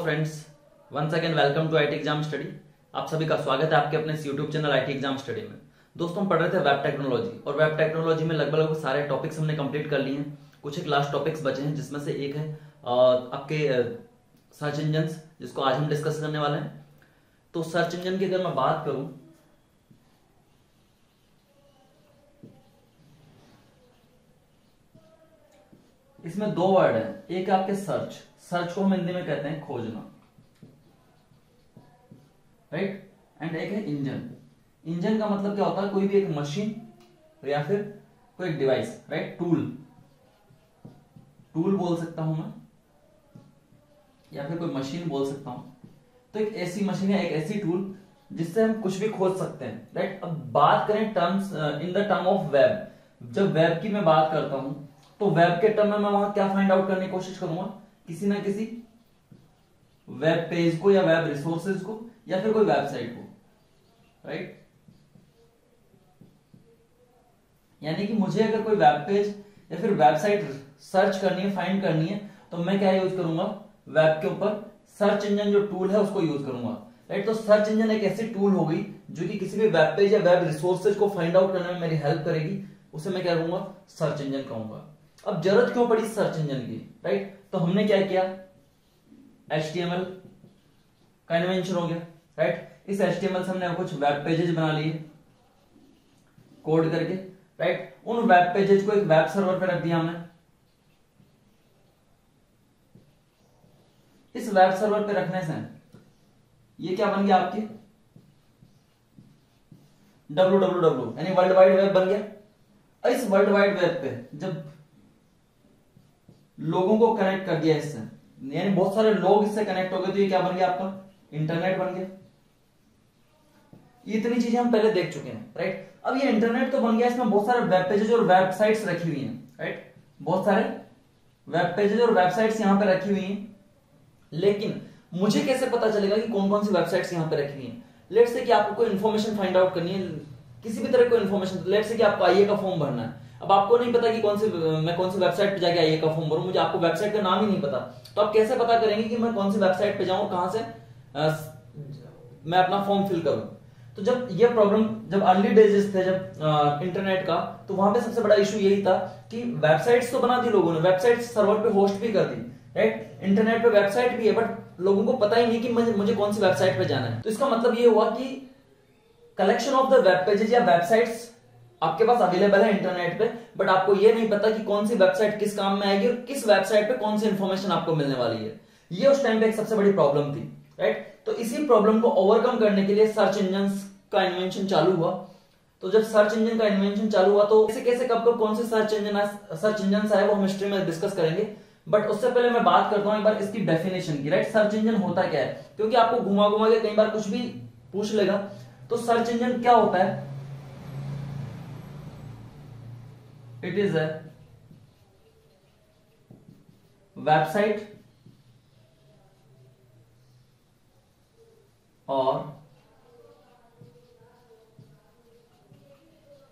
Friends, once again welcome to IT exam study. आप सभी का स्वागत है आपके अपने YouTube channel IT exam study में। दोस्तों, हम पढ़ रहे थे वेब टेक्नोलॉजी और वेब टेक्नोलॉजी में लगभग सारे टॉपिक्स हमने कंप्लीट कर लिए हैं। कुछ एक लास्ट टॉपिक्स बचे हैं जिसमें से एक है आपके सर्च इंजन्स, जिसको आज हम डिस्कस करने वाले हैं। तो सर्च इंजन की अगर मैं बात करूं, इसमें दो वर्ड है। एक आपके सर्च, सर्च को हम हिंदी में कहते हैं खोजना, राइट। एंड एक है इंजन। इंजन का मतलब क्या होता है? कोई भी एक मशीन या फिर कोई एक डिवाइस, राइट। टूल बोल सकता हूं मैं, या फिर कोई मशीन बोल सकता हूं। तो एक ऐसी मशीन है, एक ऐसी टूल जिससे हम कुछ भी खोज सकते हैं, राइट। अब बात करें terms in the term of web. जब वेब की मैं बात करता हूं तो वेब के टर्म में मैं वहां क्या फाइंड आउट करने की कोशिश करूंगा? किसी ना किसी वेब पेज को या वेब रिसोर्सेज को या फिर कोई वेबसाइट को, राइट। यानी कि मुझे अगर कोई वेब पेज या फिर वेबसाइट सर्च करनी है, फाइंड करनी है, तो मैं क्या यूज करूंगा? वेब के ऊपर सर्च इंजन जो टूल है उसको यूज करूंगा, राइट। तो सर्च इंजन एक ऐसी टूल होगी जो कि किसी भी वेब पेज या वेब रिसोर्सेज को फाइंड आउट करने में मेरी हेल्प करेगी। उसे मैं क्या कहूंगा? सर्च इंजन कहूंगा। अब जरूरत क्यों पड़ी सर्च इंजन की, राइट? तो हमने क्या किया? HTML का इन्वेंशन हो गया, राइट। इस HTML से हमने कुछ वेब पेजेस बना लिए कोड करके, राइट। उन वेब पेजेस को एक वेब सर्वर पे रख दिया हमने। इस वेब सर्वर पे रखने से ये क्या बन गया? आपकी www यानी वर्ल्ड वाइड वेब बन गया। और इस वर्ल्ड वाइड वेब पे जब लोगों को कनेक्ट कर दिया इससे, यानी बहुत सारे लोग इससे कनेक्ट हो गए, तो ये क्या बन गया? आपका इंटरनेट बन गया। इतनी चीजें हम पहले देख चुके हैं, राइट। अब ये इंटरनेट तो बन गया, इसमें बहुत सारे वेब पेजेस और वेबसाइट्स रखी हुई हैं, राइट। बहुत सारे वेब पेजेस और वेबसाइट्स यहां पे रखी हुई हैं। लेकिन मुझे कैसे पता चलेगा कि कौन कौन सी वेबसाइट्स यहां पे रखी हुई हैं? लेट्स से कि आपको कोई इन्फॉर्मेशन फाइंड आउट करनी है, किसी भी तरह कोई इन्फॉर्मेशन। लेट्स से कि आपको आईए का फॉर्म भरना है। अब आपको नहीं पता कि मैं कौन सी वेबसाइट पे जाके आईए का फॉर्म भरूं, मुझे आपको वेबसाइट का नाम ही नहीं पता, तो आप कैसे पता करेंगे कि मैं कौन सी वेबसाइट पे जाऊं, कहां से मैं अपना फॉर्म फिल करूं? तो जब ये प्रॉब्लम, जब अर्ली डेजेस थे जब इंटरनेट का, तो वहां पे सबसे बड़ा इशू यही था कि वेबसाइट्स तो बना दी लोगों ने, वेबसाइट सर्वर पे होस्ट भी कर दी, राइट। इंटरनेट पे वेबसाइट भी है, बट लोगों को पता ही नहीं कि मुझे कौन सी वेबसाइट पे जाना है। तो इसका मतलब ये हुआ कि collection of the web pages या वेबसाइट्स आपके पास अवेलेबल है इंटरनेट पे, बट आपको ये नहीं पता कि कौन सी वेबसाइट किस काम में आएगी और किस वेबसाइट पे कौन सी इंफॉर्मेशन आपको मिलने वाली है। ये उस टाइम पे एक सबसे बड़ी प्रॉब्लम थी, राइट। तो इसी प्रॉब्लम को ओवरकम करने के लिए सर्च इंजन का इन्वेंशन चालू हुआ। तो जब सर्च इंजन का इन्वेंशन चालू हुआ तो कैसे कैसे कब कब कौन से सर्च इंजन आए वो हम हिस्ट्री में डिस्कस करेंगे। बट उससे पहले मैं बात करता हूं एक बार इसकी डेफिनेशन की, राइट। सर्च इंजन होता क्या है? क्योंकि आपको घुमा घुमा के कई बार कुछ भी पूछ लेगा। तो सर्च इंजन क्या होता है? इट इज अ वेबसाइट और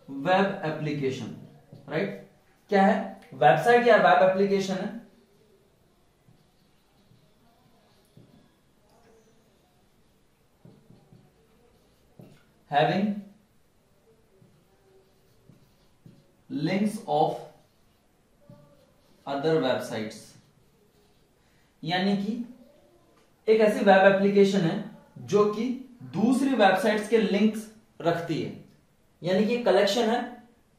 वेब एप्लीकेशन, राइट। क्या है? वेबसाइट या वेब एप्लीकेशन है having links of other websites। यानी कि एक ऐसी वेब एप्लीकेशन है जो कि दूसरी वेबसाइट्स के लिंक्स रखती है। यानी कि कलेक्शन है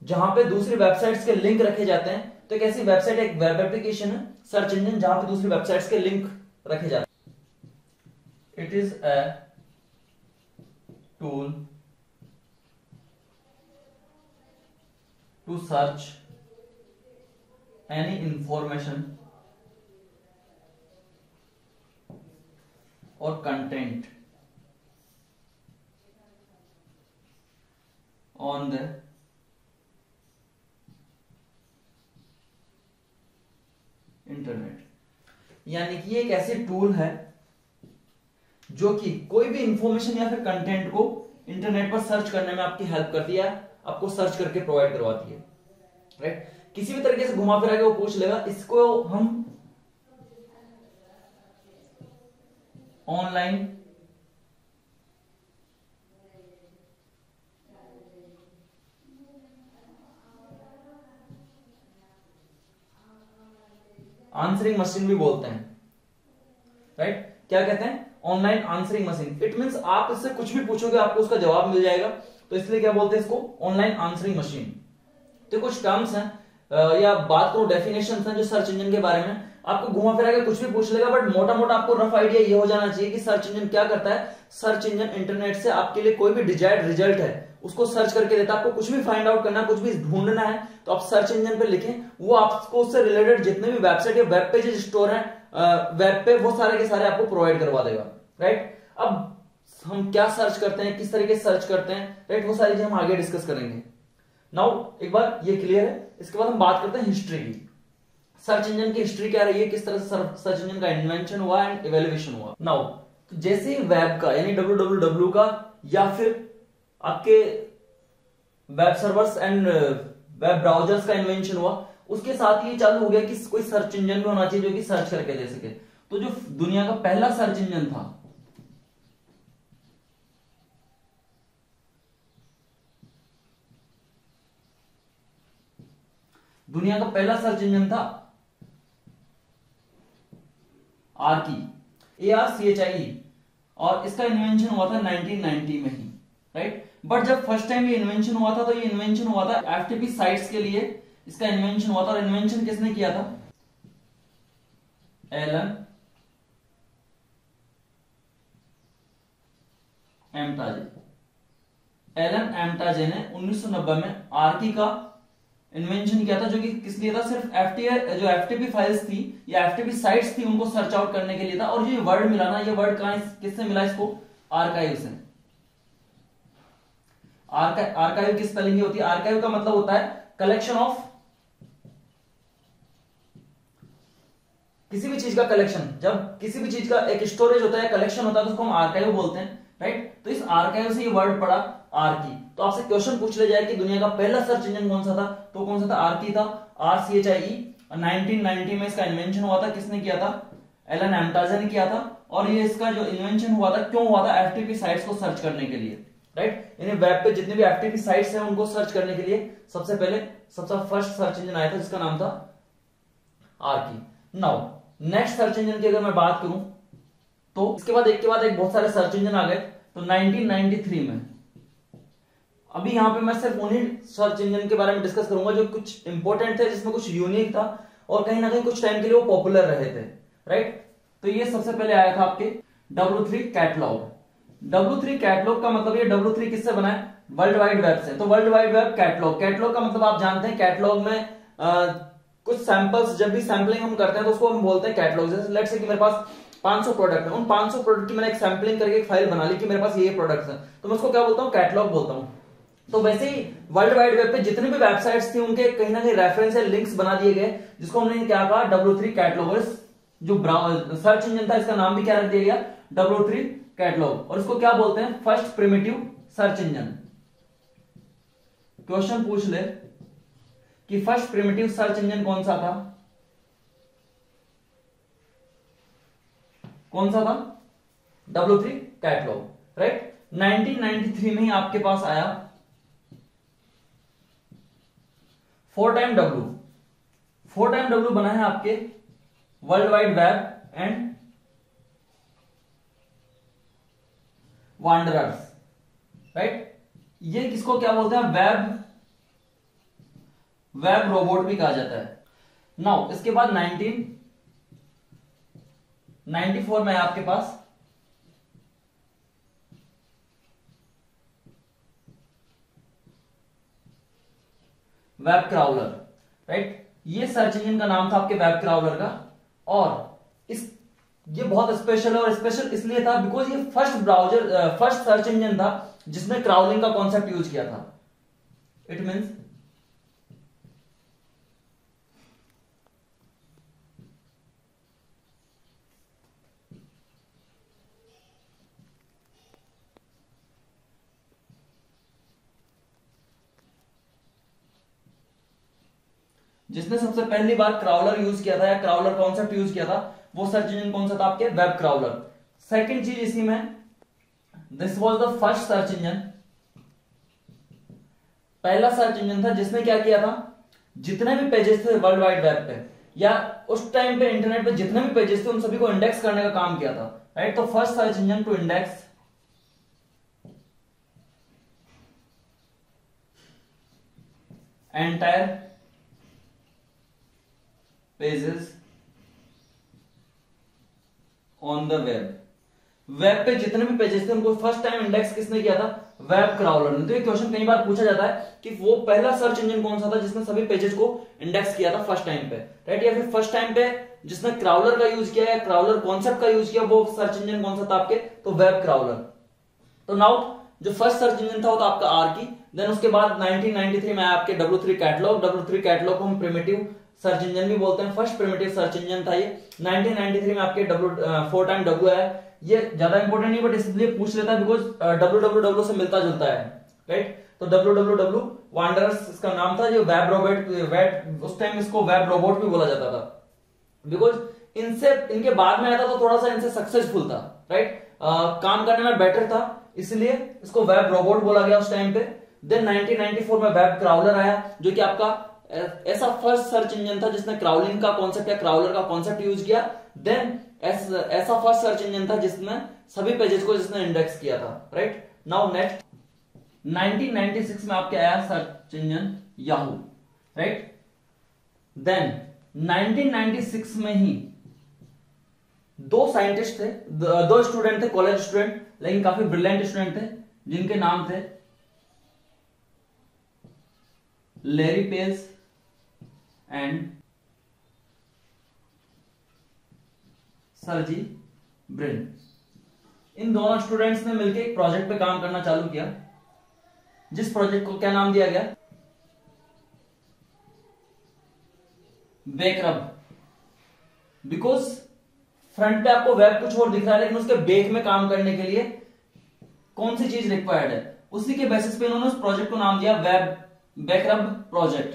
जहां पे दूसरी वेबसाइट्स के लिंक रखे जाते हैं। तो एक ऐसी वेबसाइट, एक वेब एप्लीकेशन है, सर्च इंजन, जहां पे दूसरी वेबसाइट्स के लिंक रखे जाते हैं। It is a tool to search any information or content on the internet. यानी कि ये एक ऐसी टूल है जो कि कोई भी इंफॉर्मेशन या फिर कंटेंट को इंटरनेट पर सर्च करने में आपकी हेल्प करती है, आपको सर्च करके प्रोवाइड करवाती है, राइट। किसी भी तरीके से घुमा फिरा के वो पूछ लेगा। इसको हम ऑनलाइन आंसरिंग मशीन भी बोलते हैं, राइट? क्या कहते हैं? Online answering machine. It means आप इससे कुछ भी पूछोगे आपको उसका जवाब मिल जाएगा, तो इसलिए क्या बोलते हैं इसको? Online answering machine. तो कुछ टर्म्स हैं या बात करो डेफिनेशन हैं जो सर्च इंजन के बारे में, आपको घुमा फिरा के कुछ भी पूछ लेगा, बट मोटा मोटा आपको रफ आइडिया ये हो जाना चाहिए कि सर्च इंजन क्या करता है। सर्च इंजन इंटरनेट से आपके लिए कोई भी डिजायर्ड रिजल्ट है उसको सर्च करके देता है। आपको कुछ भी फाइंड आउट करना है, कुछ भी ढूंढना है, तो आप सर्च इंजन पे लिखें, वो आपको उससे रिलेटेड जितने भी वेबसाइट या वेब पेजेस स्टोर है वेब पे, वो सारे के सारे आपको प्रोवाइड करवा देगा, राइट? अब हम क्या सर्च करते हैं, किस तरीके से सर्च करते हैं, राइट? वो सारी चीजें हम आगे डिस्कस करेंगे। नाउ एक बार ये क्लियर है, इसके बाद हम बात करते हैं हिस्ट्री की। सर्च इंजन की हिस्ट्री क्या रही है, किस तरह से सर्च इंजन का इन्वेंशन हुआ एंड इवैल्यूएशन हुआ। नाउ तो जैसे ही वेब का यानी www का या फिर आपके web servers and web browsers का इन्वेंशन हुआ, उसके साथ ये चालू हो गया कि कोई सर्च इंजन भी होना चाहिए जो कि सर्च करके दे सके। तो जो दुनिया का पहला सर्च इंजन था दुनिया का पहला सर्च इंजन था आर्की, ARCHIE, और इसका इन्वेंशन हुआ था 1990 में ही, राइट? बट जब फर्स्ट टाइम ये इन्वेंशन हुआ था तो ये इन्वेंशन हुआ था FTP साइट्स के लिए, इसका इन्वेंशन हुआ था। और इन्वेंशन किसने किया था? एलन एम्टाजे ने 1990 में आर्की का इन्वेंशन किया था, जो कि किस लिए था? सिर्फ जो FTP फाइल्स थी या FTP साइट्स थी उनको सर्च आउट करने के लिए था। और ये वर्ड मिला ना, ये वर्ड किससे मिला इसको? आर्काइव से। आर्काइव की स्पेलिंग होती है, आर्काइव का मतलब होता है कलेक्शन ऑफ, किसी भी चीज का कलेक्शन। जब किसी भी चीज का एक स्टोरेज होता है, कलेक्शन होता है, तो उसको हम आर्काइव बोलते हैं, राइट? तो इस आर्काइव से ये वर्ड पड़ा आर्की। तो आपसे क्वेश्चन पूछ ले जाए कि दुनिया का पहला सर्च इंजन कौन सा था, तो कौन सा था? आर्की था, RCHIE। 1990 में इसका इन्वेंशन हुआ था, किसने किया था? एलन एम्टाजे ने किया था। और ये इसका जो इन्वेंशन हुआ था, क्यों हुआ था? FTP साइट्स को सर्च करने के लिए, राइट? यानी वेब पे जितने भी FTP साइट्स हैं उनको सर्च करने के लिए सबसे फर्स्ट सर्च इंजन आया था जिसका नाम था Archie. Now next search engine की अगर मैं बात करूं तो इसके बाद एक के बाद एक बहुत सारे सर्च इंजन आ गए। तो 1993 में, अभी यहां पे मैं सिर्फ उन्हीं सर्च इंजन के बारे में डिस्कस करूंगा जो कुछ इंपॉर्टेंट थे, जिसमें कुछ यूनिक था और कहीं ना कहीं कुछ टाइम के लिए वो पॉपुलर रहे थे, राइट? तो ये सबसे पहले आया था आपके W3 कैटलॉग। W3 कैटलॉग का मतलब, ये W3 किससे बना है? वर्ल्ड वाइड वेब से। तो world wide web catalogue, catalogue का मतलब आप जानते हैं, कैटलॉग में कुछ सैंपल्स, जब भी सैंपलिंग हम करते हैं तो उसको हम बोलते हैं कैटलॉग। जैसे लेट्स से कि मेरे पास 500 प्रोडक्ट है, उन 500 प्रोडक्ट की मैंने एक सैंपलिंग करके एक फाइल बना ली कि मेरे पास ये प्रोडक्ट्स हैं, तो मैं उसको क्या बोलता हूँ? कैटलॉग बोलता हूँ। तो वैसे ही वर्ल्ड वाइड वेब पे जितने भी वेबसाइट्स थी उनके कहीं ना कहीं रेफरेंस या लिंक्स बना दिए गए, जिसको हमने क्या कहा? W3 catalogue. जो सर्च इंजन था इसका नाम भी क्या रख दिया गया? W3 catalogue. और इसको क्या बोलते हैं? First primitive search engine. Question पूछ ले कि फर्स्ट प्रिमिटिव सर्च इंजन कौन सा था? कौन सा था? W3 catalogue, right? 1993 में ही आपके पास आया 4timeW। 4timeW बना है आपके world wide web and Wanderers, right? ये किसको क्या बोलते हैं? वेब रोबोट भी कहा जाता है। नाउ इसके बाद 1994 में आपके पास वेब क्राउलर, राइट? ये सर्च इंजन का नाम था आपके वेब क्राउलर का। और ये बहुत स्पेशल है, और स्पेशल इसलिए था बिकॉज ये फर्स्ट सर्च इंजन था जिसने क्राउलिंग का कॉन्सेप्ट यूज किया था। इट मींस जिसने सबसे पहली बार क्राउलर यूज किया था या क्राउलर कॉन्सेप्ट यूज किया था, वो सर्च इंजन कौन सा था? आपके वेब क्राउलर। सेकंड चीज इसी में, this was the first search engine, पहला सर्च इंजन था जिसने क्या किया था, जितने भी पेजेस थे वर्ल्ड वाइड वेब पे या उस टाइम पे इंटरनेट पे जितने भी पेजेस थे उन सभी को इंडेक्स करने का काम किया था, राइट। तो first search engine to index entire pages on the web, web पे जितने भी पेजेस थे उनको फर्स्ट टाइम इंडेक्स किसने किया था, वेब क्राउलर ने। तो ये क्वेश्चन कई बार पूछा जाता है कि वो पहला सर्च इंजन कौन सा था जिसने सभी पेजेस को इंडेक्स किया था फर्स्ट टाइम पे, राइट। या फिर फर्स्ट टाइम पे जिसने क्राउलर का यूज किया या क्राउलर कॉन्सेप्ट का यूज किया, वो सर्च इंजन कौन सा था आपके, तो वेब क्राउलर। तो नाउ जो फर्स्ट सर्च इंजन था वो था आपका आर्की। देन उसके बाद 1993 में आपके W3 कैटलॉग, W3 कैटलॉग को हम प्रिमिटिव सर्च इंजन भी बोलते हैं, फर्स्ट प्रिमिटिव सर्च इंजन था ये। 1993 में आपके 4 टाइम W है, ये ज्यादा इंपॉर्टेंट नहीं बट इसलिए पूछ लेता है बिकॉज www से मिलता जुलता है, राइट। तो www वांडरर्स इसका नाम था, जो वेब रोबोट, उस टाइम इसको वेब रोबोट भी बोला जाता था बिकॉज इनसे इनके बाद में आया था तो थोड़ा सा इनसे सक्सेसफुल था, राइट। काम करने में बेटर था इसलिए इसको वेब रोबोट बोला गया उस टाइम पे। देन 1994 में वेब क्राउलर आया जो कि आपका ऐसा फर्स्ट सर्च इंजन था जिसने क्राउलिंग का कॉन्सेप्ट या क्राउलर का कॉन्सेप्ट यूज किया। देन ऐसा फर्स्ट सर्च इंजन था जिसने सभी पेजेस को जिसने इंडेक्स किया था, राइट। नाउ नेक्स्ट 1996 में आपके आया search engine Yahoo, right. Then 1996 में ही दो साइंटिस्ट थे, दो स्टूडेंट थे, कॉलेज स्टूडेंट, लेकिन काफी ब्रिलियंट स्टूडेंट थे, जिनके नाम थे Larry Page and Sergey Brin. इन दोनों स्टूडेंट्स ने मिलकर एक प्रोजेक्ट पे काम करना चालू किया, जिस प्रोजेक्ट को क्या नाम दिया गया, बेकरब। बिकॉज फ्रंट पे आपको वेब कुछ और दिख रहा है लेकिन उसके बेक में काम करने के लिए कौन सी चीज रिक्वायर्ड है, उसी के बेसिस पे इन्होंने उस प्रोजेक्ट को नाम दिया वेब बेकरब प्रोजेक्ट।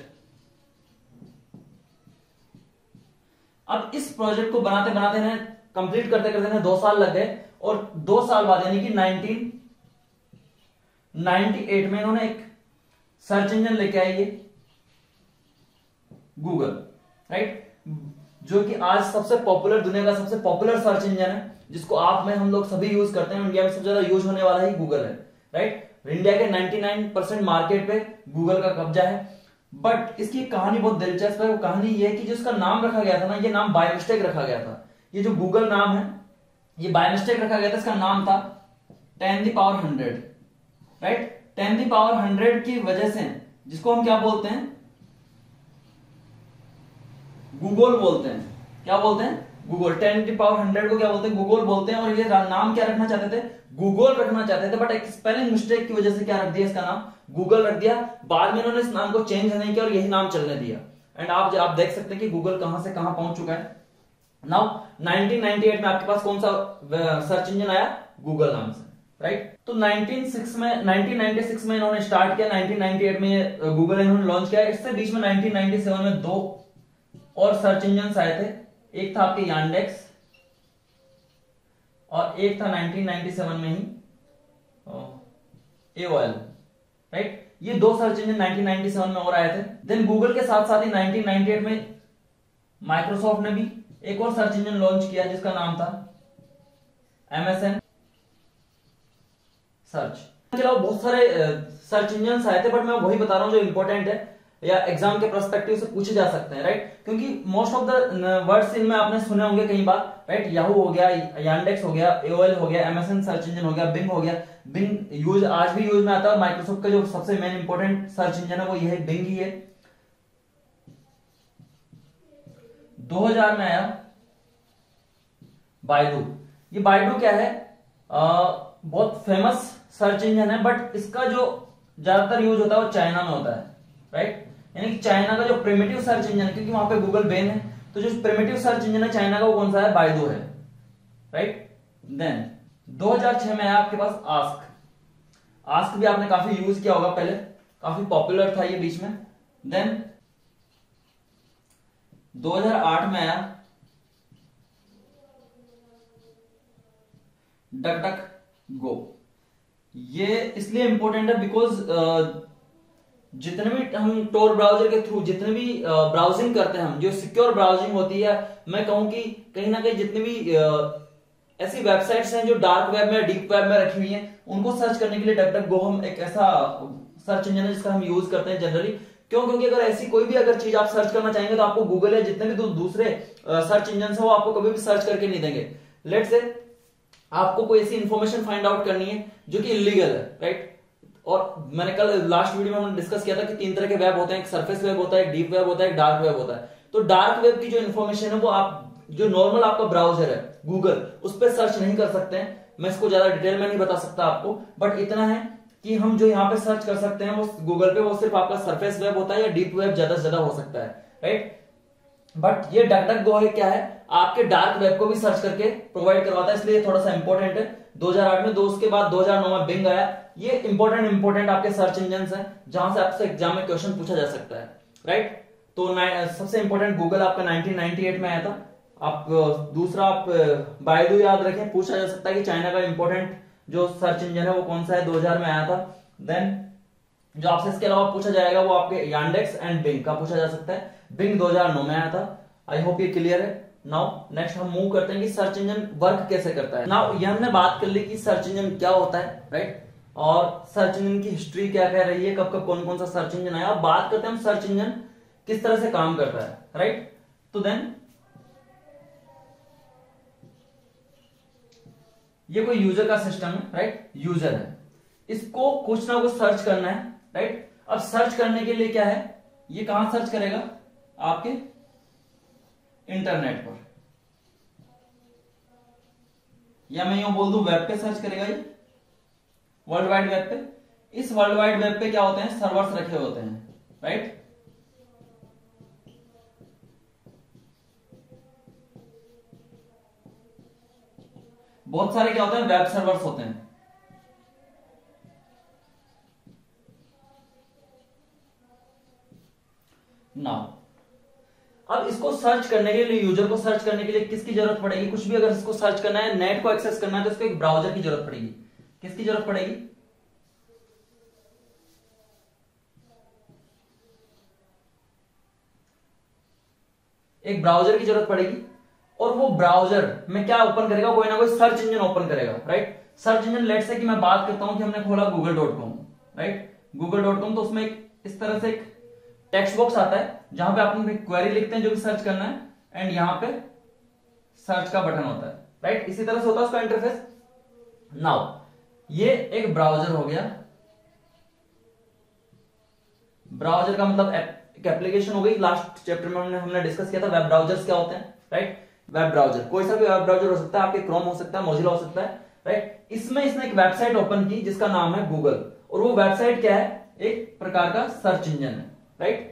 अब इस प्रोजेक्ट को बनाते बनाते इन्हें कंप्लीट करते करते इन्हें 2 साल लग गए और 2 साल बाद यानी कि 1998 में इन्होंने एक सर्च इंजन लेके आए, ये गूगल, राइट। जो कि आज सबसे पॉपुलर, दुनिया का सबसे पॉपुलर सर्च इंजन है, जिसको आप में हम लोग सभी यूज करते हैं। इंडिया में सबसे ज्यादा यूज होने वाला ही गूगल है, राइट। इंडिया के 99% मार्केट पे गूगल का कब्जा है। बट इसकी कहानी बहुत दिलचस्प है। वो कहानी ये है कि जो इसका नाम रखा गया था ना, ये नाम बाय मिस्टेक रखा गया था। ये जो गूगल नाम है ये बाय मिस्टेक रखा गया था। इसका नाम था 10⁻100, राइट। 10⁻100 की वजह से जिसको हम क्या बोलते हैं, गूगल बोलते हैं। क्या बोलते हैं? गूगल। 10⁻100 को क्या बोलते हैं? गूगल बोलते हैं। और ये नाम क्या रखना चाहते थे? गूगल रखना चाहते थे, बट एक स्पेलिंग मिस्टेक की वजह से क्या रख दिया, इसका नाम गूगल रख दिया। बाद में इन्होंने इस नाम को चेंज नहीं किया और यही नाम चलने दिया। एंड आप देख सकते हैं कि गूगल कहां से कहां पहुंच चुका है। नाउ 1998 में आपके पास कौन सा सर्च इंजन आया? गूगल नाम से, राइट। तो 1996 में इन्होंने स्टार्ट किया, 1998 में गूगल इन्होंने लॉन्च किया। इससे बीच में 1997 में 2 और सर्च इंजन आए थे। एक था आपके यांडेक्स और एक था 1997 में ही AOL, राइट। ये 2 सर्च इंजन 1997 में और आए थे। देन गूगल के साथ साथ ही 1998 में माइक्रोसॉफ्ट ने भी एक और सर्च इंजन लॉन्च किया जिसका नाम था MSN सर्च। इसके अलावा बहुत सारे सर्च इंजन आए थे, बट मैं वही बता रहा हूं जो इंपॉर्टेंट है या एग्जाम के पर्सपेक्टिव से पूछे जा सकते हैं, राइट। क्योंकि मोस्ट ऑफ द वर्ड्स इनमें आपने सुने होंगे कई बार, राइट। याहू हो गया, यांडेक्स हो गया, AOL हो गया, MSN सर्च इंजन हो गया, बिंग हो गया। बिंग यूज आज भी यूज में आता है। माइक्रोसॉफ्ट का जो सबसे मेन इंपॉर्टेंट सर्च इंजन है वो यह बिंग ही है। 2000 में आया बायडू। ये बायडू क्या है? बहुत फेमस सर्च इंजन है, बट इसका जो ज्यादातर यूज होता है वो चाइना में होता है, राइट। यानी कि चाइना का जो प्रिमिटिव सर्च इंजन है, क्योंकि वहां पे गूगल बैन है, तो जो प्रिमिटिव सर्च इंजन है चाइना का वो कौन सा है? बायडू है, राइट। देन 2006 में आया आपके पास आस्क। आस्क भी आपने काफी यूज किया होगा पहले, काफी पॉपुलर था ये बीच में। देन 2008 में आया डक डक गो। ये इसलिए इंपॉर्टेंट है बिकॉज जितने भी हम टोर ब्राउजर के थ्रू जितने भी ब्राउजिंग करते हैं हम, जो सिक्योर ब्राउजिंग होती है, मैं कहूं कि कहीं ना कहीं जितनी भी ऐसी वेबसाइट्स हैं जो डार्क वेब में डीप वेब में रखी हुई हैं, उनको सर्च करने के लिए डक डक गो हम एक ऐसा सर्च इंजन है जिसका हम यूज करते हैं जनरली। क्यों? क्योंकि अगर ऐसी कोई भी अगर चीज आप सर्च करना चाहेंगे तो आपको गूगल या जितने भी दूसरे सर्च इंजन है वो आपको कभी भी सर्च करके नहीं देंगे। लेट्स से आपको कोई ऐसी इंफॉर्मेशन फाइंड आउट करनी है जो कि इलीगल है, राइट? और मैंने कल लास्ट वीडियो में हमने डिस्कस किया था कि 3 तरह के वेब होते हैं, एक सरफेस वेब होता है, एक डीप वेब होता है, एक डार्क वेब होता है। तो डार्क वेब की जो इन्फॉर्मेशन है वो आप जो नॉर्मल आपका ब्राउजर है गूगल, उस पर सर्च नहीं कर सकते हैं। मैं इसको ज्यादा डिटेल में नहीं बता सकता आपको, बट इतना है कि हम जो यहाँ पे सर्च कर सकते हैं वो गूगल पे वो सिर्फ आपका सरफेस वेब होता है या डीप वेब ज्यादा से ज्यादा हो सकता है, राइट? बट ये डक डक गो है क्या है, आपके डार्क वेब को भी सर्च करके प्रोवाइड करवाता है, इसलिए थोड़ा सा इंपॉर्टेंट है। 2008 में, उसके बाद 2009 में बिंग आया। ये इंपॉर्टेंट आपके सर्च इंजन हैं जहां से आपसे एग्जाम में क्वेश्चन पूछा जा सकता है, राइट? तो सबसे इंपॉर्टेंट गूगल आपका 1998 में आया था। आप दूसरा आप बायडू याद रखें, पूछा जा सकता है कि चाइना का इंपॉर्टेंट जो सर्च इंजन है वो कौन सा है, 2000 में आया था। देन जो आपसे इसके अलावा पूछा जाएगा वो आपके यांडेक्स एंड बिंग का पूछा जा सकता है। बिंग 2009 में आया था। आई होप ये क्लियर है। नाउ नेक्स्ट हम मूव करते हैं कि सर्च इंजन वर्क कैसे करता है। नाउ ये हमने बात कर ली कि सर्च इंजन क्या होता है, राइट? और सर्च इंजन की हिस्ट्री क्या कह रही है, कब कब कौन कौन सा सर्च इंजन आया। अब बात करते हैं हम सर्च इंजन किस तरह से काम करता है, राइट? तो देन ये कोई यूजर का सिस्टम है, राइट? यूजर है, इसको कुछ ना कुछ सर्च करना है, राइट? अब सर्च करने के लिए क्या है, ये कहां सर्च करेगा? आपके इंटरनेट पर, या मैं यूं बोल दूं वेब पे सर्च करेगा, ये वर्ल्ड वाइड वेब पे। इस वर्ल्ड वाइड वेब पे क्या होते हैं, सर्वर्स रखे होते हैं, राइट? बहुत सारे क्या होते हैं, वेब सर्वर्स होते हैं। नाउ अब इसको सर्च करने के लिए, यूजर को सर्च करने के लिए किसकी जरूरत पड़ेगी? कुछ भी अगर इसको सर्च करना है, नेट को एक्सेस करना है, तो इसको एक ब्राउजर की जरूरत पड़ेगी। किसकी जरूरत पड़ेगी? एक ब्राउजर की जरूरत पड़ेगी। और वो ब्राउजर में क्या ओपन करेगा? कोई ना कोई सर्च इंजन ओपन करेगा, right? Search engine let's say कि मैं बात करता हूं कि हमने खोला google.com, राइट? google.com, तो उसमें इस तरह से एक टेक्स्ट बॉक्स आता है जहां पे आप क्वेरी लिखते हैं जो भी सर्च करना है, एंड यहां पे सर्च का बटन होता है, राइट? इसी तरह से होता है उसका इंटरफेस। नाउ ये एक ब्राउजर हो गया। ब्राउजर का मतलब एक एप्लीकेशन हो गई। लास्ट चैप्टर में हमने डिस्कस किया था वेब ब्राउजर्स क्या होते हैं, राइट? वेब ब्राउजर कोई सा भी वेब ब्राउजर हो सकता है, आपके क्रोम हो सकता है, मोजिला हो सकता है, राइट? इसमें इसने एक वेबसाइट ओपन की जिसका नाम है गूगल, और वो वेबसाइट क्या है? एक प्रकार का सर्च इंजन है, राइट?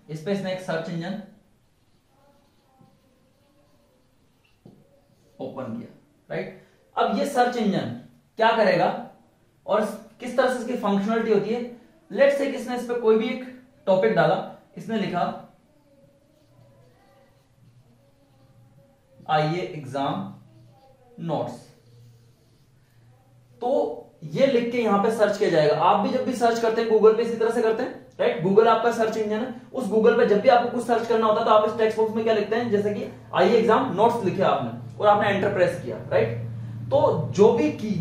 इस पे इसने एक सर्च इंजन ओपन किया, राइट? अब ये सर्च इंजन क्या करेगा और किस तरह से इसकी फंक्शनलिटी होती है? लेट्स से किसने इस पे कोई भी एक टॉपिक डाला, इसने लिखा आईए एग्जाम नोट्स, तो ये लिख के यहां पे सर्च किया जाएगा। आप भी जब भी सर्च करते हैं गूगल पे इसी तरह से करते हैं, राइट? गूगल आपका सर्च इंजन है। उस गूगल पे जब भी आपको कुछ सर्च करना होता है तो आप इस टेक्स्ट बॉक्स में क्या लिखते हैं, जैसे कि आईए एग्जाम नोट्स लिखे आपने और आपने एंटर प्रेस किया, राइट? तो जो भी की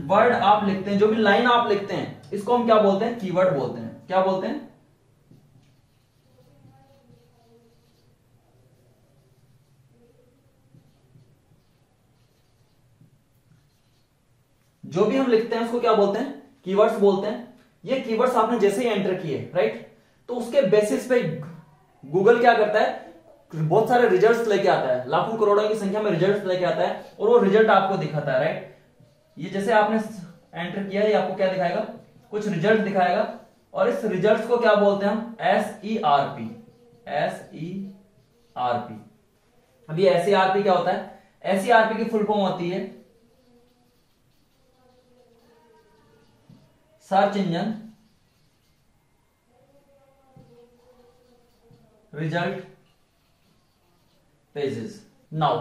वर्ड आप लिखते हैं, जो भी लाइन आप लिखते हैं, इसको हम क्या बोलते हैं? कीवर्ड बोलते हैं। क्या बोलते हैं? जो भी हम लिखते हैं उसको क्या बोलते हैं? कीवर्ड्स बोलते हैं। ये कीवर्ड्स आपने जैसे ही एंटर किए, राइट, तो उसके बेसिस पे गूगल क्या करता है? बहुत सारे रिजल्ट्स लेके आता है, लाखों करोड़ों की संख्या में रिजल्ट्स लेके आता है और वो रिजल्ट आपको दिखाता है, राइट? ये जैसे आपने एंटर किया है, ये आपको क्या दिखाएगा? कुछ रिजल्ट दिखाएगा। और इस रिजल्ट्स को क्या बोलते हैं हम? SERP। SERP। अभी SERP क्या होता है? SERP की फुल फॉर्म होती है search engine result pages. Now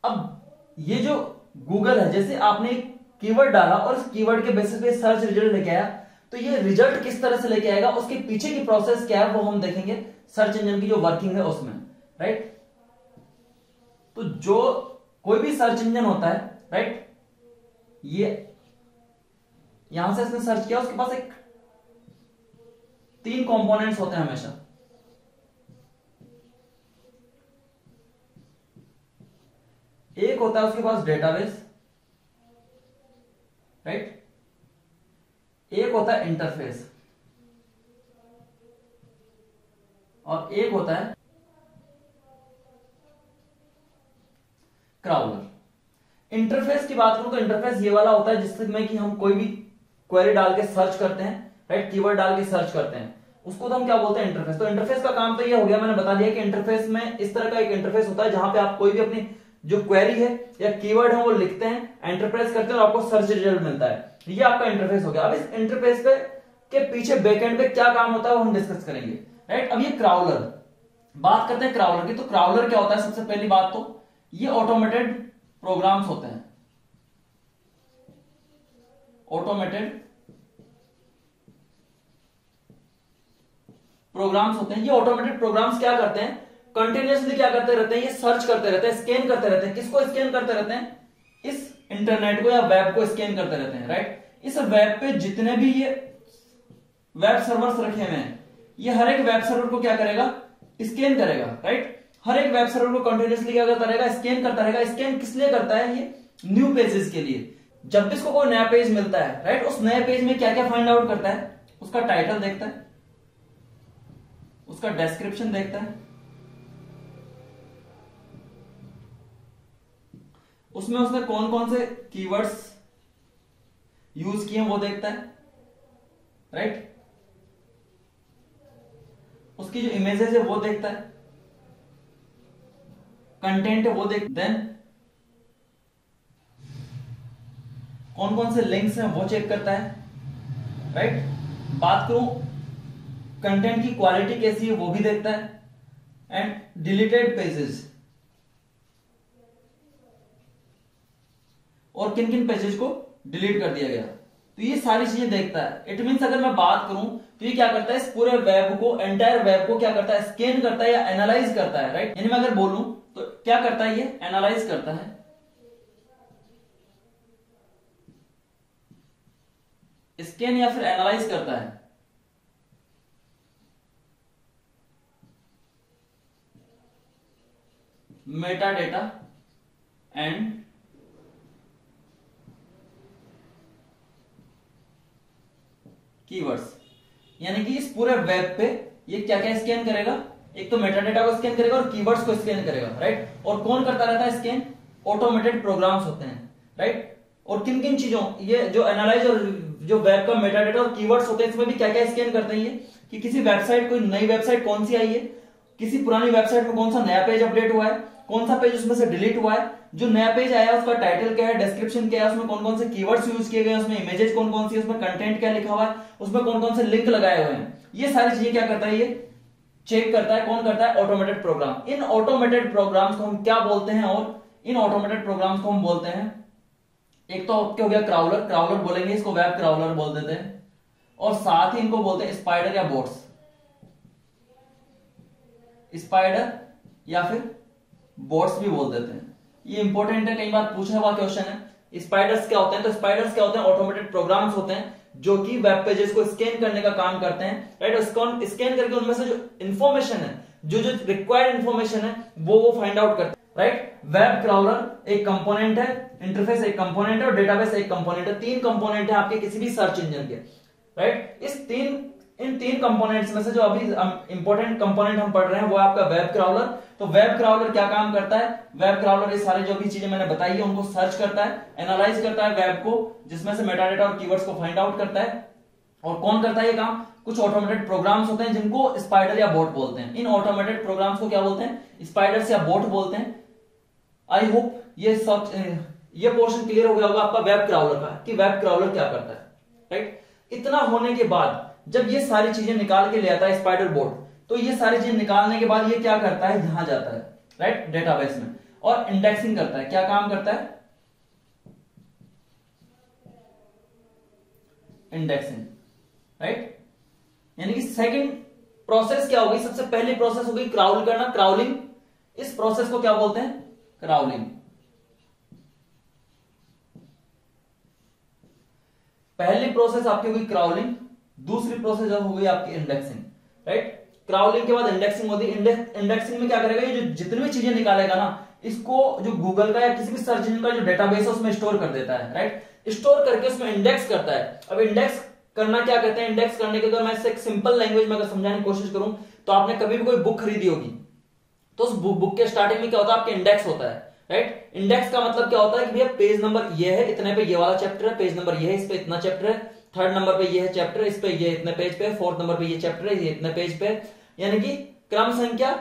अब ये जो गूगल है, जैसे आपने एक कीवर्ड डाला और उस कीवर्ड के बेसिस पे सर्च रिजल्ट लेके आया, तो ये रिजल्ट किस तरह से लेके आएगा, उसके पीछे की प्रोसेस क्या है वो हम देखेंगे सर्च इंजन की जो वर्किंग है उसमें, राइट। तो जो कोई भी सर्च इंजन होता है, राइट, ये यहां से इसने सर्च किया, उसके पास एक 3 कंपोनेंट्स होते हैं हमेशा। एक होता है उसके पास डेटाबेस, राइट, एक होता है इंटरफेस और एक होता है क्राउलर। इंटरफेस की बात करूं तो इंटरफेस ये वाला होता है जिसमें कि हम कोई भी क्वेरी डाल के सर्च करते हैं, राइट, कीवर्ड डाल के सर्च करते हैं, उसको तो हम क्या बोलते हैं इंटरफेस। तो इंटरफेस का काम तो ये हो गया, मैंने बता दिया कि इंटरफेस में इस तरह का एक इंटरफेस होता है जहां पे आप कोई भी अपनी जो क्वेरी है या कीवर्ड है वो लिखते हैं, एंटरप्रेस करते हैं और आपको सर्च रिजल्ट मिलता है। ये आपका इंटरफेस हो गया। अब इस इंटरफेस पे के पीछे बैकएंड पे क्या काम होता है वो हम डिस्कस करेंगे, राइट। अब ये क्राउलर, बात करते हैं क्राउलर की। तो क्राउलर क्या होता है, सबसे पहली बात तो ये ऑटोमेटेड प्रोग्राम्स होते हैं, ऑटोमेटेड प्रोग्राम्स होते हैं। ये ऑटोमेटेड प्रोग्राम्स क्या करते हैं, कंटिन्यूअसली क्या करते रहते हैं, ये सर्च करते रहते हैं, स्कैन करते रहते हैं। किसको स्कैन करते रहते हैं, इस इंटरनेट को या वेब को स्कैन करते रहते हैं, राइट। इस वेब पे जितने भी ये वेब सर्वर्स रखे हुए हैं, ये हर एक वेब सर्वर को क्या करेगा, स्कैन करेगा, राइट। हर एक वेब सर्वर को कंटिन्यूअसली क्या करता रहेगा, स्कैन करता रहेगा। स्कैन किस लिए करता है, ये न्यू पेजेस के लिए। जब भी इसको कोई नया पेज मिलता है, राइट, उस नए पेज में क्या क्या फाइंड आउट करता है, उसका टाइटल देखता है, उसका डिस्क्रिप्शन देखता है, उसमें उसने कौन कौन से कीवर्ड्स यूज किए वो देखता है, राइट, उसकी जो इमेजेस है वो देखता है, कंटेंट है वो देखता है, कौन कौन से लिंक्स हैं वो चेक करता है, राइट। बात करूं कंटेंट की क्वालिटी कैसी है वो भी देखता है, एंड डिलीटेड पेजेस, और किन किन पेजेस को डिलीट कर दिया गया, तो ये सारी चीजें देखता है। इट मींस अगर मैं बात करूं तो ये क्या करता है, इस पूरे वेब को, एंटायर वेब को क्या करता है, स्कैन करता है या एनालाइज करता है, राइट। यानी मैं अगर बोलूं तो क्या करता है, ये एनालाइज करता है, स्कैन या फिर एनालाइज करता है, मेटा डेटा एंड कीवर्ड्स। यानी कि इस पूरे वेब पे ये क्या क्या स्कैन करेगा, एक तो मेटा डेटा को स्कैन करेगा और कीवर्ड्स को स्कैन करेगा, राइट। और कौन करता रहता है स्कैन, ऑटोमेटेड प्रोग्राम्स होते हैं, राइट। और किन किन चीजों, ये जो एनालाइज और जो वेब का मेटा डेटा और कीवर्ड्स होते हैं, इसमें भी क्या क्या स्कैन करते हैं ये, कि किसी वेबसाइट, कोई नई वेबसाइट कौन सी आई है, किसी पुरानी वेबसाइट में कौन सा नया पेज अपडेट हुआ है, कौन सा पेज उसमें से डिलीट हुआ है, जो नया पेज आया उसका टाइटल क्या है, डिस्क्रिप्शन क्या है, उसमें कौन कौन से कीवर्ड्स यूज किए गए हैं, उसमें इमेजेस कौन कौन सी है, उसमें कंटेंट क्या लिखा हुआ है, उसमें कौन कौन से लिंक लगाए हुए हैं, ये सारी चीजें क्या करता है, ये चेक करता है। कौन करता है, automated programme. In automated programmes को हम क्या बोलते हैं, और इन ऑटोमेटेड प्रोग्राम्स को हम बोलते हैं, एक तो क्या हो गया क्राउलर, क्राउलर बोलेंगे इसको, वेब क्राउलर बोल देते हैं, और साथ ही इनको बोलते हैं स्पाइडर या बोट्स, स्पाइडर या फिर बोट्स भी बोल देते हैं। ये इंपॉर्टेंट है, कई बार पूछा हुआ क्वेश्चन है। स्पाइडर्स क्या होते हैं, तो स्पाइडर्स क्या होते हैं, ऑटोमेटेड प्रोग्राम्स होते हैं जो कि वेब पेजेस को स्कैन करने का काम करते हैं, राइट। उसको स्कैन करके उनमें से जो इंफॉर्मेशन है, जो जो रिक्वायर्ड इंफॉर्मेशन है वो फाइंड आउट करते हैं, राइट। वेब क्राउलर एक कंपोनेंट है, इंटरफेस एक कंपोनेंट है और डेटाबेस एक कंपोनेंट है। 3 कंपोनेंट है आपके किसी भी सर्च इंजन के, राइट। इन तीन कंपोनेंट्स में से जो अभी इंपॉर्टेंट कंपोनेंट हम पढ़ रहे हैं वो आपका वेब क्राउलर। तो वेब क्राउलर क्या काम करता है, वेब क्राउलर ये सारे जो भी चीजें मैंने बताई है उनको सर्च करता है, एनालाइज करता है वेब को, जिसमें से मेटा डेटा और कीवर्ड्स को फाइंड आउट करता है। और कौन करता है ये काम, कुछ ऑटोमेटेड प्रोग्राम्स होते हैं जिनको स्पाइडर या बोट बोलते हैं। इन ऑटोमेटेड प्रोग्राम्स को क्या बोलते हैं, स्पाइडर्स या बोट बोलते हैं। आई होप ये पोर्शन क्लियर हो गया होगा आपका वेब क्राउलर का, कि वेब क्राउलर क्या करता है, राइट। इतना होने के बाद जब ये सारी चीजें निकाल के ले आता है स्पाइडर बोट, तो ये सारी चीजें निकालने के बाद ये क्या करता है, यहां जाता है, राइट, डेटाबेस में। और इंडेक्सिंग करता है। क्या काम करता है? Indexing, right. यानी कि सेकंड प्रोसेस क्या होगी? सबसे पहली प्रोसेस होगी क्राउल करना, क्राउलिंग। इस प्रोसेस को क्या बोलते हैं? क्राउलिंग। पहली प्रोसेस आपकी होगी क्राउलिंग, दूसरी प्रोसेस होगी आपकी इंडेक्सिंग, राइट। क्राउलिंग के बाद इंडेक्सिंग होती है। इंडेक्सिंग में क्या करेगा? ये जो जितनी भी चीजें निकालेगा ना, इसको जो गूगल का या किसी भी सर्च इंजन का जो डेटाबेस है उसमें स्टोर कर देता है, राइट। स्टोर करके उसमें इंडेक्स करता है। अब इंडेक्स करना क्या कहते हैं? इंडेक्स करने के अगर मैं इसे एक सिंपल लैंग्वेज में अगर समझाने की कोशिश करूं, तो आपने कभी भी कोई बुक खरीदी होगी, तो उस बुक के स्टार्टिंग में क्या होता है? आपके इंडेक्स होता है, राइट। इंडेक्स का मतलब क्या होता है कि भैया पेज नंबर ये है, इतने पे ये वाला चैप्टर है, पेज नंबर ये है, इस पे इतना चैप्टर है, थर्ड नंबर पे ये है चैप्टर, इस पे ये इतने पेज पे, फोर्थ नंबर पे ये चैप्टर है, ये इतने पेज पे, यानी कि क्रम संख्या,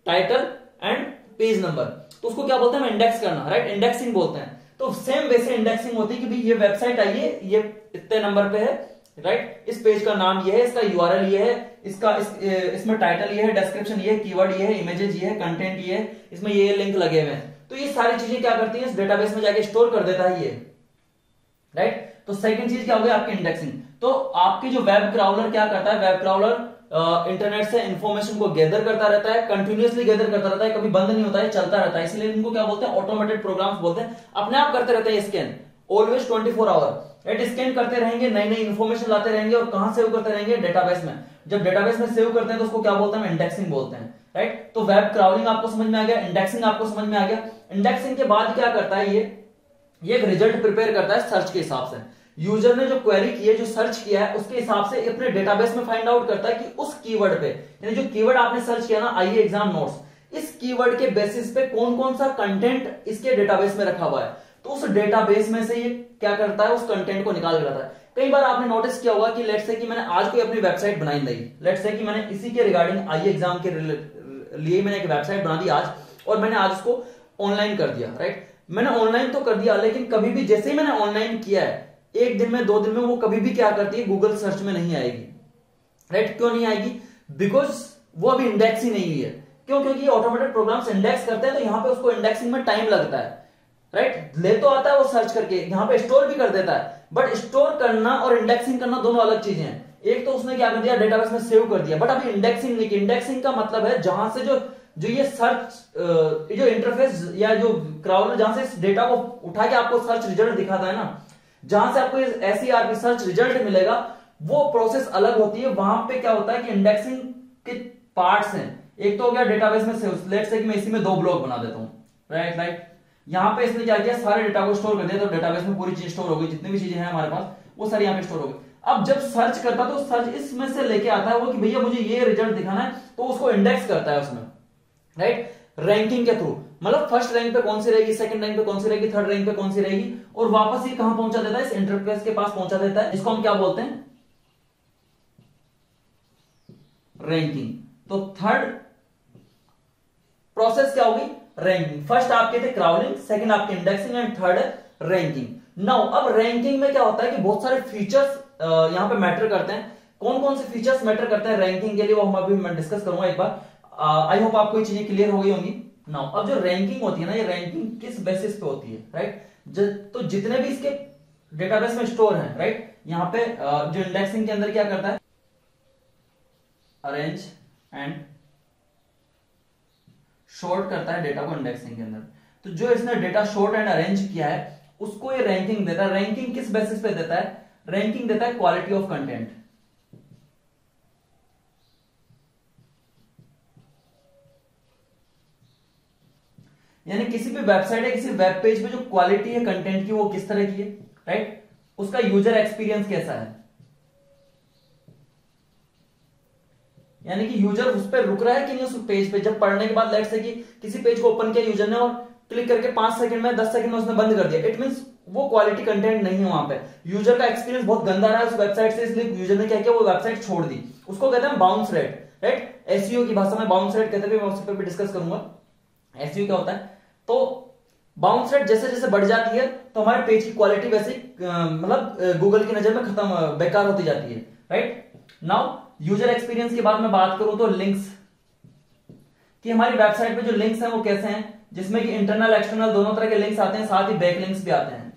टाइटल एंड पेज नंबर। तो उसको क्या बोलते हैं? इंडेक्स करना, राइट। इंडेक्सिंग बोलते हैं। तो सेम वैसे इंडेक्सिंग होती है कि भाई ये वेबसाइट आई है, ये इतने नंबर पे है, राइट। इस पेज का नाम ये है, इसका यूआरएल ये है, इसमें टाइटल ये है, डिस्क्रिप्शन ये है, कीवर्ड ये है, इमेजेस ये है, कंटेंट ये है, इसमें ये लिंक लगे हुए हैं। तो ये सारी चीजें क्या करती है? इस डेटाबेस में जाके स्टोर कर देता है ये, राइट। तो सेकंड चीज क्या होगी? आपकी इंडेक्सिंग। तो आपकी जो वेब क्राउलर क्या करता है? वेब क्राउलर इंटरनेट से इंफॉर्मेशन को गैदर करता रहता है, कंटिन्यूअसली गैदर करता रहता है, कभी बंद नहीं होता है, चलता रहता है। इसलिए इनको क्या बोलते हैं? ऑटोमेटेड प्रोग्राम्स बोलते हैं। अपने आप करते रहते हैं scan, always 24 hour, right. Scan करते रहेंगे, नई नई इंफॉर्मेशन लाते रहेंगे, और कहां सेव करते रहेंगे? डेटाबेस में। जब डेटाबेस में सेव करते हैं तो उसको क्या बोलते हैं? इंडेक्सिंग बोलते हैं, राइट। तो वेब क्राउलिंग आपको समझ में आ गया, इंडेक्सिंग आपको समझ में आ गया। इंडेक्सिंग के बाद क्या करता है? ये एक रिजल्ट प्रिपेयर करता है सर्च के हिसाब से। यूजर ने जो क्वेरी की है, जो सर्च किया है, उसके हिसाब से अपने डेटाबेस में फाइंड आउट करता है कि उस कीवर्ड पे, यानी जो कीवर्ड आपने सर्च किया ना, आईए एग्जाम नोट्स, इस कीवर्ड के बेसिस पे कौन कौन सा कंटेंट इसके डेटाबेस में रखा हुआ है। तो उस डेटाबेस में से ये क्या करता है? उस कंटेंट को निकाल के लाता है। कई बार आपने नोटिस किया होगा कि लेट्स से कि मैंने आज कोई अपनी वेबसाइट बनाई नहीं, लेट्स से कि मैंने इसी के रिगार्डिंग आईए एग्जाम के लिए मैंने एक वेबसाइट बना दी आज, और मैंने आज उसको ऑनलाइन कर दिया, राइट। मैंने ऑनलाइन तो कर दिया, लेकिन कभी भी जैसे ही मैंने ऑनलाइन किया है, एक दिन में, 2 दिन में, वो कभी भी क्या करती है? गूगल सर्च में नहीं आएगी, राइट। क्यों नहीं आएगी? बिकॉज वो अभी इंडेक्स ही नहीं हुई है। क्यों? क्योंकि ऑटोमेटेड प्रोग्राम्स इंडेक्स करते हैं, तो यहां पे उसको इंडेक्सिंग में टाइम लगता है, राइट। ले तो आता है वो सर्च करके, यहां पे स्टोर भी कर देता है, बट स्टोर करना और इंडेक्सिंग करना दोनों अलग चीजें हैं। एक तो उसने क्या कर दिया? डेटाबेस में सेव कर दिया, बट अभी इंडेक्सिंग नहीं की। इंडेक्सिंग का मतलब है जहां से जो ये सर्च, जो इंटरफेस या जो क्राउलर जहां से इस डेटा को उठा के आपको सर्च रिजल्ट दिखाता है ना, जहां से आपको एसईआरपी सर्च रिजल्ट मिलेगा, वो प्रोसेस अलग होती है। वहां पे क्या होता है कि इंडेक्सिंग के पार्ट्स हैं। एक तो हो गया डेटाबेस में सेव, लेट्स से कि मैं इसी में 2 ब्लॉक बना देता हूं, राइट। यहां पे इसने क्या किया? सारे डेटा को स्टोर कर दिया, तो डेटाबेस में पूरी चीज स्टोर हो गई, जितनी भी चीजें हैं हमारे पास वो सारी यहां पे स्टोर हो गई। अब जब सर्च करता तो सर्च इसमें से लेके आता है वो कि भैया मुझे ये रिजल्ट दिखाना है, तो उसको इंडेक्स करता है उसमें, राइट। रैंकिंग के थ्रू, मतलब फर्स्ट रैंक पे कौन सी रहेगी, सेकंड रैंक पे कौन सी रहेगी, थर्ड रैंक पे कौन सी रहेगी, और वापस ये कहां पहुंचा देता है? इस इंटरफेस के पास पहुंचा देता है, जिसको हम क्या बोलते हैं? रैंकिंग। तो थर्ड प्रोसेस क्या होगी? रैंकिंग। फर्स्ट आपके थे क्राउलिंग, सेकंड आपके indexing, and third ranking. Now अब रैंकिंग में क्या होता है कि बहुत सारे फीचर्स यहां पे मैटर करते हैं। कौन कौन से फीचर्स मैटर करते हैं रैंकिंग के लिए, वो हम अभी मैं डिस्कस करूंगा एक बार। आई होप आपको ये चीजें क्लियर हो गई होंगी। नाउ अब जो रैंकिंग होती है ना, ये रैंकिंग किस बेसिस पे होती है, राइट। तो जितने भी इसके डेटाबेस में स्टोर हैं, राइट, यहाँ पे जो इंडेक्सिंग के अंदर क्या करता है? अरेंज एंड शॉर्ट करता है डेटा को इंडेक्सिंग के अंदर। तो जो इसने डेटा शॉर्ट एंड अरेंज किया है, उसको ये रैंकिंग देता है। रैंकिंग किस बेसिस पे देता है? रैंकिंग देता है क्वालिटी ऑफ कंटेंट। यानी किसी भी वेबसाइट है, किसी वेब पेज पे जो क्वालिटी है कंटेंट की, वो किस तरह की है, राइट। उसका यूजर एक्सपीरियंस कैसा है, यानी कि यूजर उस पर रुक रहा है कि नहीं उस पेज पे। जब पढ़ने के बाद लेट्स से कि किसी पेज को ओपन किया यूजर ने और क्लिक करके 5 सेकंड में, 10 सेकंड में उसने बंद कर दिया, इट मींस वो क्वालिटी कंटेंट नहीं है वहां पे। यूजर का एक्सपीरियंस बहुत गंदा रहा है उस वेबसाइट से, इसलिए यूजर ने क्या किया? वो वेबसाइट छोड़ दी। उसको कहते हैं बाउंस रेट, राइट। एसईओ की भाषा में बाउंस रेट कहते हैं, मैं उस पर भी डिस्कस करूंगा एसईओ क्या होता है। तो बाउंस रेट जैसे जैसे बढ़ जाती है, तो हमारे पेज की क्वालिटी वैसे मतलब गूगल की नजर में खत्म, बेकार होती जाती है, राइट। नाउ यूजर एक्सपीरियंस की बात मैं बात करूं तो लिंक्स, कि हमारी वेबसाइट पे जो लिंक्स हैं वो कैसे हैं। जिसमें कि इंटरनल एक्सटर्नल दोनों तरह के लिंक्स आते हैं, साथ ही बैक लिंक्स भी आते हैं,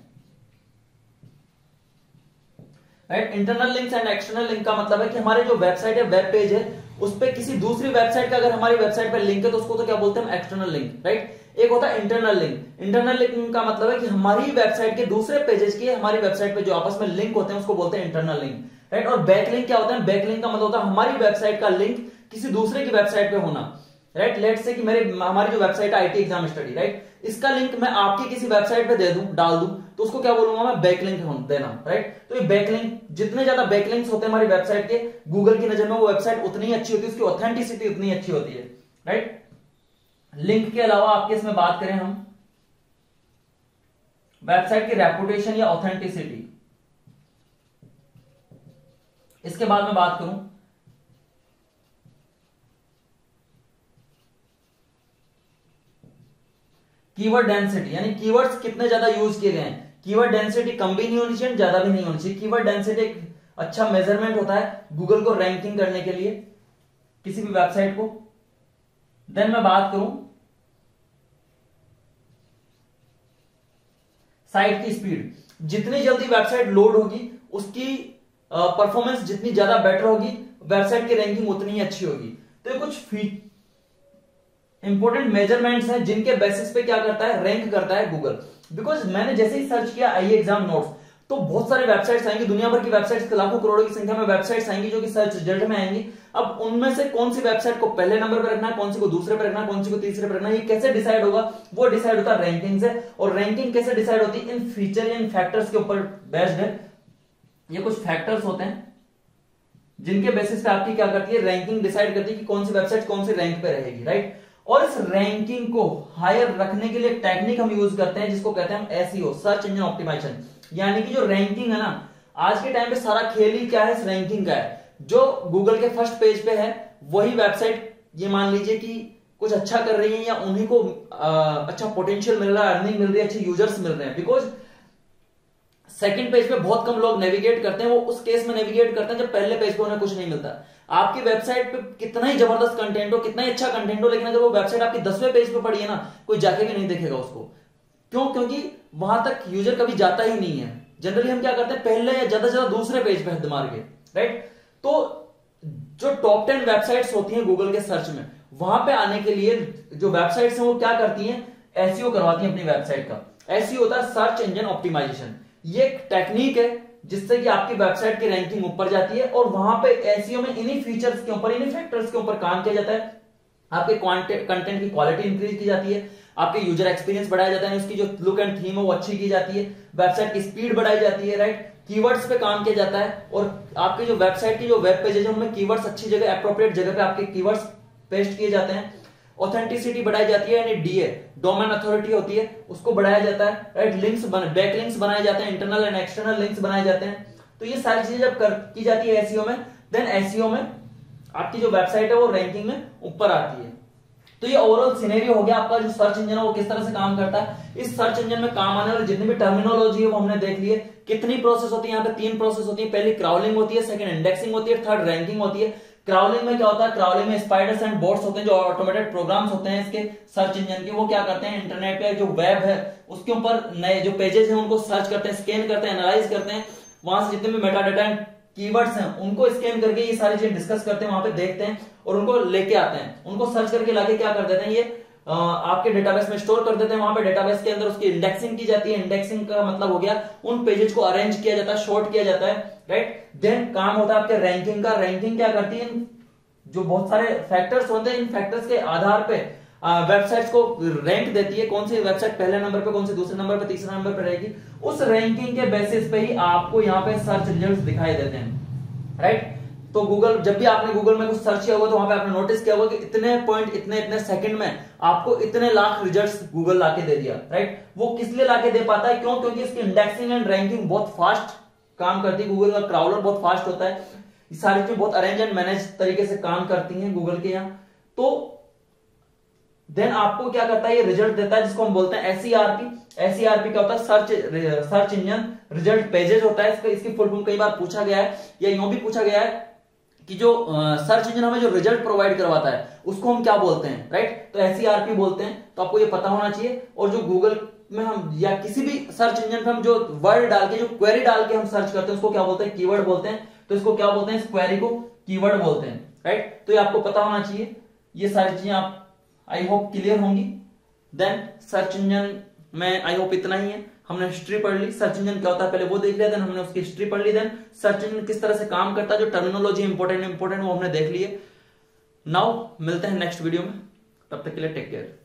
right. Internal links and external link का मतलब है कि हमारे जो वेबसाइट है, वेब पेज है, उस पे किसी दूसरी वेबसाइट का अगर हमारी वेबसाइट पे लिंक है तो उसको तो क्या बोलते हैं हम, एक्सटर्नल लिंक, राइट। एक होता है इंटरनल लिंक। इंटरनल लिंक का मतलब है कि हमारी वेबसाइट के दूसरे पेजेस के हमारी वेबसाइट पे जो आपस में लिंक होते हैं उसको बोलते हैं इंटरनल लिंक, राइट। और बैक लिंक क्या होता है, बैक लिंक का मतलब होता है हमारी वेबसाइट का लिंक किसी दूसरे की वेबसाइट पे होना, राइट। लेट्स से कि हमारी जो वेबसाइट है आईटी एग्जाम स्टडी, राइट, इसका लिंक मैं आपकी किसी वेबसाइट पे दे दूं, डाल दूं, तो उसको क्या बोलूंगा मैं, बैकलिंक देना, राइट। तो ये बैकलिंक, जितने ज्यादा बैकलिंक्स होते हैं हमारी वेबसाइट के, गूगल की नजर में वो वेबसाइट उतनी अच्छी होती है, उसकी ऑथेंटिसिटी उतनी अच्छी होती है, राइट। लिंक के अलावा आपके इसमें बात करें हम वेबसाइट की रेपुटेशन या ऑथेंटिसिटी, इसके बाद में बात करूं कीवर्ड डेंसिटी, यानी कीवर्ड्स कितने ज्यादा यूज किए गए हैं। कीवर्ड डेंसिटी कम भी नहीं होनी चाहिए, ज्यादा भी नहीं होनी चाहिए। कीवर्ड डेंसिटी एक अच्छा मेजरमेंट होता है गूगल को रैंकिंग करने के लिए किसी भी वेबसाइट को। देन मैं बात करूं साइट की स्पीड, जितनी जल्दी वेबसाइट लोड होगी उसकी परफॉर्मेंस जितनी ज्यादा बेटर होगी, वेबसाइट की रैंकिंग उतनी ही अच्छी होगी। तो ये कुछ इंपॉर्टेंट मेजरमेंट्स हैं जिनके बेसिस पे क्या करता है, रैंक करता है गूगल। बिकॉज मैंने जैसे ही सर्च किया आईए एग्जाम नोट्स, तो बहुत सारे वेबसाइट्स आएंगी, दुनिया भर की वेबसाइट्स, लाखों करोड़ों की संख्या में वेबसाइट्स आएंगी जो कि सर्च रिजल्ट में आएंगी। अब उनमें से कौन सी वेबसाइट को पहले नंबर पर रखना है, कौन सी को दूसरे पर रखना है, कौन सी को तीसरे पर रखना है, ये कैसे डिसाइड होगा, वो डिसाइड होता है रैंकिंग से। और रैंकिंग कैसे डिसाइड होती है, इन फीचर या इन फैक्टर्स के ऊपर बेस्ड है। ये कुछ फैक्टर्स होते हैं जिनके बेसिस पे आपकी क्या करती है, रैंकिंग डिसाइड करती है कि कौन सी वेबसाइट कौन सी रैंक पे रहेगी, राइट। और इस रैंकिंग को हायर रखने के लिए एक टेक्निक हम यूज करते हैं जिसको कहते हैं हम एसईओ, सर्च इंजन ऑप्टिमाइजेशन। यानी कि जो रैंकिंग है ना, आज के टाइम पे सारा खेल ही क्या है, इस रैंकिंग का है। जो गूगल के फर्स्ट पेज पे है वही वेबसाइट, ये मान लीजिए कि कुछ अच्छा कर रही है या उन्हीं को अच्छा पोटेंशियल मिल रहा है, अर्निंग मिल रही है, अच्छे यूजर्स मिल रहे हैं। बिकॉज सेकंड पेज पे बहुत कम लोग नेविगेट करते हैं, वो उस केस में नेविगेट करते हैं जब पहले पेज पे उन्हें कुछ नहीं मिलता। आपकी वेबसाइट पे कितना ही जबरदस्त कंटेंट हो, कितना ही अच्छा कंटेंट हो, लेकिन अगर वो वेबसाइट आपकी 10वें पेज पे पड़ी है ना, कोई जाके भी नहीं देखेगा उसको। क्यों? क्योंकि वहां तक यूजर कभी जाता ही नहीं है। जनरली हम क्या करते हैं, पहले या ज्यादा से ज्यादा दूसरे पेज पे हद मार के, राइट। तो जो टॉप 10 वेबसाइट्स होती हैं गूगल के सर्च में, वहां पे आने के लिए जो वेबसाइट्स हैं वो क्या करती हैं, एसईओ करवाती हैं अपनी वेबसाइट का। एसईओ होता है सर्च इंजन ऑप्टिमाइजेशन। ये एक टेक्निक है जिससे कि आपकी वेबसाइट की रैंकिंग ऊपर जाती है, और वहां पे एसईओ में इन्हीं फीचर्स के ऊपर, इन्हीं फैक्टर्स के ऊपर काम किया जाता है। आपके कंटेंट की क्वालिटी इंक्रीज की जाती है, आपके यूजर एक्सपीरियंस बढ़ाया जाता है, उसकी जो लुक एंड थीम है वो अच्छी की जाती है, वेबसाइट की स्पीड बढ़ाई जाती है, राइट। कीवर्ड्स पे काम किया जाता है, और आपके जो वेबसाइट की जो वेब पेजेस है उनमें कीवर्ड्स अच्छी जगह, एप्रोप्रिएट जगह पे आपके कीवर्ड्स पेस्ट किए जाते हैं। ऑथेंटिसिटी बढ़ाई जाती है, यानी डीए, डोमेन अथॉरिटी होती है, उसको बढ़ाया जाता है, राइट। लिंक्स बैक लिंक्स बनाए जाते हैं, इंटरनल एंड एक्सटर्नल लिंक्स बनाए जाते हैं। तो ये सारी चीजें जब की जाती है एसईओ में, देन एसईओ में आपकी जो वेबसाइट है वो रैंकिंग में ऊपर आती है। तो ये ओवरऑल सिनेरियो हो गया आपका, जो सर्च इंजन है वो किस तरह से काम करता है। इस सर्च इंजन में काम आने वाली जितनी भी टर्मिनोलॉजी है वो हमने देख ली है। कितनी प्रोसेस होती है, यहाँ पे 3 प्रोसेस होती है। पहली क्राउलिंग होती है, सेकंड इंडेक्सिंग होती है, थर्ड रैंकिंग होती है। क्राउलिंग में क्या होता है, क्राउलिंग में स्पाइडर्स एंड बोट्स होते हैं, जो ऑटोमेटेड प्रोग्राम्स होते हैं इसके सर्च इंजन के। वो क्या करते हैं, इंटरनेट पे जो वेब है उसके ऊपर नए जो पेजेस हैं उनको सर्च करते हैं, स्कैन करते हैं, एनालाइज करते हैं, वहां से जितने भी मेटा डाटा एंड कीवर्ड्स हैं उनको स्कैन करके ये सारी चीजें डिस्कस करते हैं, वहां पे देखते हैं और उनको लेके आते हैं। उनको सर्च करके लाके क्या कर देते हैं, ये आपके डेटाबेस में स्टोर कर देते हैं। वहां पे डेटाबेस के अंदर उसकी इंडेक्सिंग की जाती है। इंडेक्सिंग का मतलब हो गया उन पेजेस को अरेंज किया जाता है, शॉर्ट किया जाता है, राइट। देन काम होता है आपके रैंकिंग का। रैंकिंग क्या करती है, जो बहुत सारे फैक्टर्स होते हैं, इन फैक्टर्स के आधार पे वेबसाइट्स को रैंक देती है, कौन सी वेबसाइट पहले नंबर पे, कौन सी दूसरे नंबर पे, तीसरे नंबर पे रहेगी। उस रैंकिंग के बेसिस पे ही आपको यहाँ पे सर्च रिजल्ट्स दिखाई देते हैं, राइट। तो गूगल, जब भी आपने गूगल में कुछ सर्च किया होगा तो वहां पे आपने नोटिस किया होगा कि इतने पॉइंट, इतने इतने सेकंड में आपको इतने लाख रिजल्ट्स गूगल लाके दे दिया, राइट। वो किस लिए लाके दे पाता है, क्यों? क्योंकि इसकी इंडेक्सिंग एंड रैंकिंग बहुत फास्ट काम करती है। गूगल का क्राउलर बहुत फास्ट होता है, ये सारी चीजें बहुत अरेंज एंड मैनेज तरीके से काम करती हैं गूगल के यहाँ। तो देन आपको क्या करता है, ये रिजल्ट देता है जिसको हम बोलते हैं एसईआरपी। एसईआरपी क्या होता है, सर्च इंजन रिजल्ट पेजेस होता है। इसकी फुल फॉर्म कई बार पूछा गया है या यूं भी पूछा गया है कि जो सर्च इंजन हमें जो रिजल्ट प्रोवाइड करवाता है उसको हम क्या बोलते हैं, राइट? तो एसईआरपी बोलते हैं। तो आपको ये पता होना चाहिए। और जो गूगल में हम या किसी भी सर्च इंजन पे हम जो वर्ड डाल के, जो क्वेरी डाल के हम सर्च करते हैं उसको क्या बोलते हैं? कीवर्ड बोलते हैं। तो इसको क्या बोलते हैं? इस क्वेरी को कीवर्ड बोलते हैं, राइट? तो ये आपको पता होना चाहिए। ये सारी चीजें आप आई होप क्लियर होंगी। देन सर्च इंजन में आई होप इतना ही है। हमने हिस्ट्री पढ़ ली, सर्च इंजन क्या होता है पहले वो देख लिया, देन हमने उसकी हिस्ट्री पढ़ ली, देन सर्च इंजन किस तरह से काम करता है, जो टर्मिनोलॉजी इंपॉर्टेंट वो हमने देख ली है। नाउ मिलते हैं नेक्स्ट वीडियो में, तब तक के लिए टेक केयर।